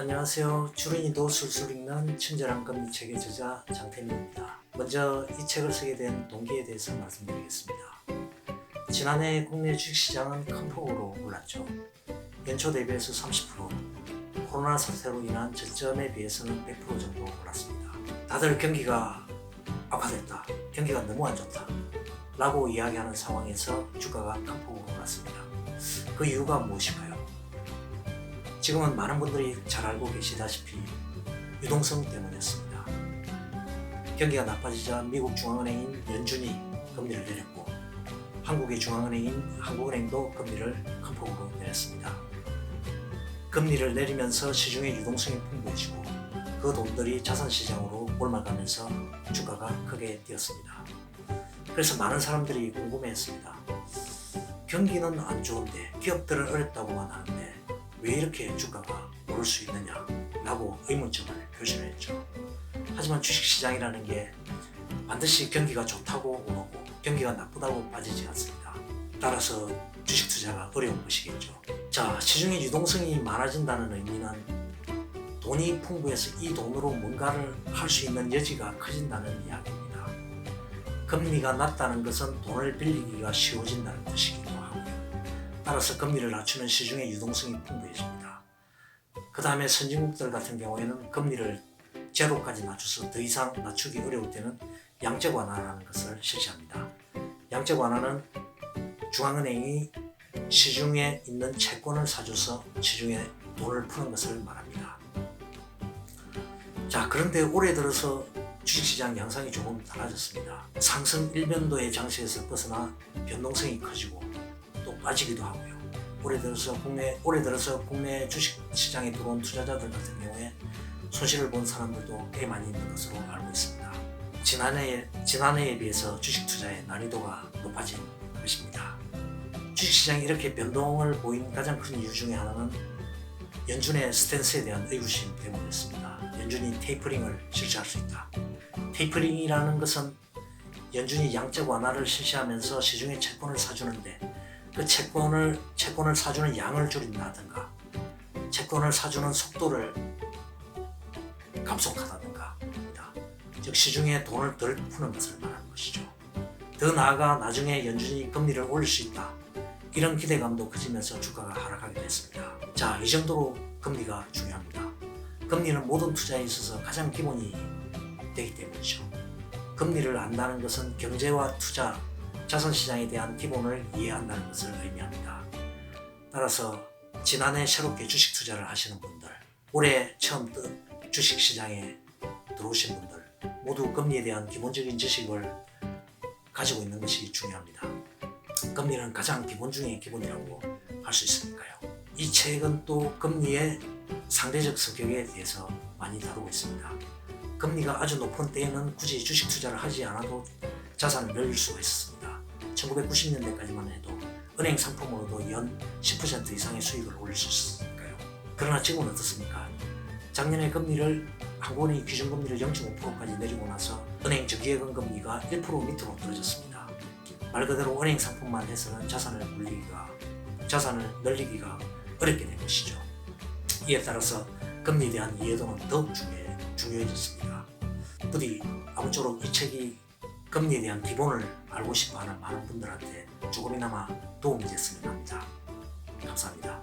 안녕하세요. 주린이도 술술 읽는 친절한 금리 책의 저자 장태민입니다. 먼저 이 책을 쓰게 된 동기에 대해서 말씀드리겠습니다. 지난해 국내 주식시장은 큰 폭으로 올랐죠. 연초 대비해서 30%, 코로나 사태로 인한 저점에 비해서는 100% 정도 올랐습니다. 다들 경기가 악화됐다, 경기가 너무 안 좋다 라고 이야기하는 상황에서 주가가 큰 폭으로 올랐습니다. 그 이유가 무엇일까요? 지금은 많은 분들이 잘 알고 계시다시피 유동성 때문이었습니다. 경기가 나빠지자 미국 중앙은행인 연준이 금리를 내렸고 한국의 중앙은행인 한국은행도 금리를 큰 폭으로 내렸습니다. 금리를 내리면서 시중의 유동성이 풍부해지고 그 돈들이 자산시장으로 몰아가면서 주가가 크게 뛰었습니다. 그래서 많은 사람들이 궁금해했습니다. 경기는 안 좋은데 기업들은 어렵다고만 하는데 왜 이렇게 주가가 오를 수 있느냐 라고 의문점을 표시했죠. 하지만 주식시장이라는 게 반드시 경기가 좋다고 오르고 경기가 나쁘다고 빠지지 않습니다. 따라서 주식 투자가 어려운 것이겠죠. 자, 시중에 유동성이 많아진다는 의미는 돈이 풍부해서 이 돈으로 뭔가를 할 수 있는 여지가 커진다는 이야기입니다. 금리가 낮다는 것은 돈을 빌리기가 쉬워진다는 뜻이기도 하고요. 따라서 금리를 낮추면 시중의 유동성이 풍부해집니다. 그 다음에 선진국들 같은 경우에는 금리를 제로까지 낮춰서 더 이상 낮추기 어려울 때는 양적 완화라는 것을 실시합니다. 양적 완화는 중앙은행이 시중에 있는 채권을 사줘서 시중에 돈을 푸는 것을 말합니다. 자, 그런데 올해 들어서 주식시장 양상이 조금 달라졌습니다. 상승 일변도의 장세에서 벗어나 변동성이 커지고 또 빠지기도 하고요. 올해 들어서 국내 주식시장에 들어온 투자자들 같은 경우에 손실을 본 사람들도 꽤 많이 있는 것으로 알고 있습니다. 지난해에 비해서 주식 투자의 난이도가 높아진 것입니다. 주식시장이 이렇게 변동을 보인 가장 큰 이유 중에 하나는 연준의 스탠스에 대한 의구심 때문이었습니다. 연준이 테이퍼링을 실시할 수 있다. 테이퍼링이라는 것은 연준이 양적 완화를 실시하면서 시중에 채권을 사주는데 그 채권을 사주는 양을 줄인다든가 채권을 사주는 속도를 감속하다든가 합니다. 즉 시중에 돈을 덜 푸는 것을 말하는 것이죠. 더 나아가 나중에 연준이 금리를 올릴 수 있다. 이런 기대감도 커지면서 주가가 하락하게 됐습니다. 자, 이 정도로 금리가 중요합니다. 금리는 모든 투자에 있어서 가장 기본이 되기 때문이죠. 금리를 안다는 것은 경제와 투자, 자산시장에 대한 기본을 이해한다는 것을 의미합니다. 따라서 지난해 새롭게 주식 투자를 하시는 분들, 올해 처음 주식시장에 들어오신 분들 모두 금리에 대한 기본적인 지식을 가지고 있는 것이 중요합니다. 금리는 가장 기본 중에 기본이라고 할 수 있으니까요. 이 책은 또 금리의 상대적 성격에 대해서 많이 다루고 있습니다. 금리가 아주 높은 때에는 굳이 주식 투자를 하지 않아도 자산을 늘릴 수가 있었습니다. 1990년대까지만 해도 은행 상품으로도 연 10% 이상의 수익을 올릴 수 있었으니까요. 그러나 지금은 어떻습니까? 작년에 한국은행이 기준금리를 0.5%까지 내리고 나서 은행 정기예금 금리가 1% 밑으로 떨어졌습니다. 말 그대로 은행 상품만 해서는 자산을 늘리기가 어렵게 된 것이죠. 이에 따라서 금리에 대한 이해도는 더욱 중요해졌습니다. 부디 아무쪼록 이 책이 금리에 대한 기본을 알고 싶어하는 많은 분들한테 조금이나마 도움이 됐으면 합니다. 감사합니다.